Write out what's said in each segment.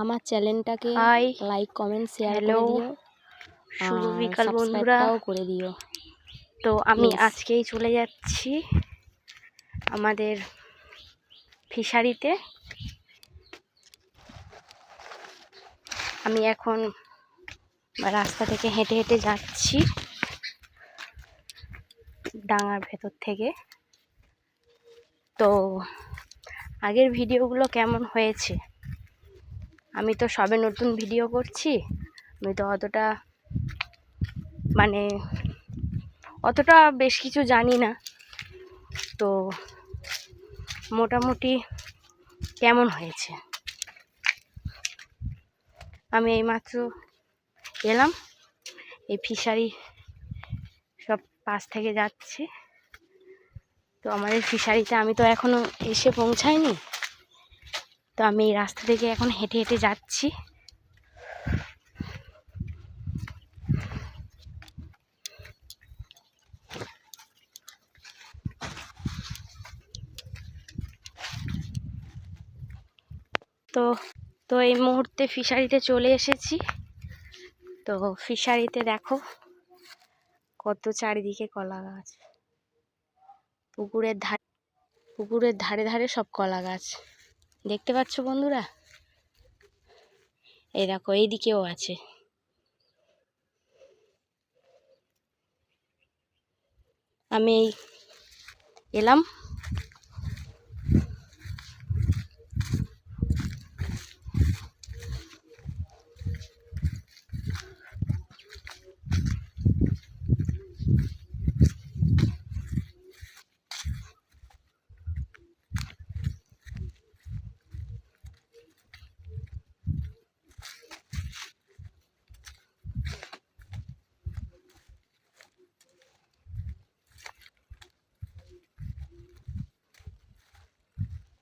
আমার চ্যানেলটাকে high, like comment share করে হ্যালো, দিও শুভ আর বিকাল বন্ধুরা। সাবস্ক্রাইবটাও করে দিও। তো আমি প্লিজ আজকেই চলে যাচ্ছি আমাদের ফিশারিতে। আমি এখন রাস্তা থেকে হেঁটে হেঁটে যাচ্ছি ডাঙার ভেতর থেকে। তো আগের ভিডিওগুলো কেমন হয়েছে? আমি তো সবে নতুন ভিডিও করছি, আমি তো অতটা বেশ কিছু জানি না। তো মোটামুটি কেমন হয়েছে, আমি এইমাত্র এলাম, এই ফিশারি সব পাশ থেকে যাচ্ছি। তো আমাদের ফিশারিতে আমি তো এখনো এসে পৌঁছাইনি, তো আমি এই রাস্তা থেকে এখন হেঁটে হেঁটে যাচ্ছি। তো এই মুহূর্তে ফিশারিতে চলে এসেছি। তো ফিশারিতে দেখো কত চারিদিকে কলা গাছ, পুকুরের ধারে ধারে সব কলা গাছ দেখতে পাচ্ছ বন্ধুরা। এই দেখো এইদিকেও আছে। আমি এলাম,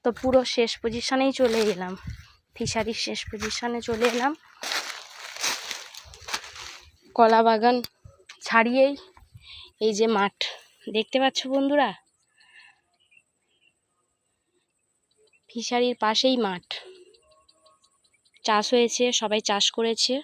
তো পুরো শেষ পজিশনেই চলে এলাম, ফিশারির শেষ পজিশনে চলে এলাম। কলা বাগান ছাড়িয়েই এই যে মাঠ দেখতে পাচ্ছ বন্ধুরা, ফিশারির পাশেই মাঠ, চাষ হয়েছে, সবাই চাষ করেছে।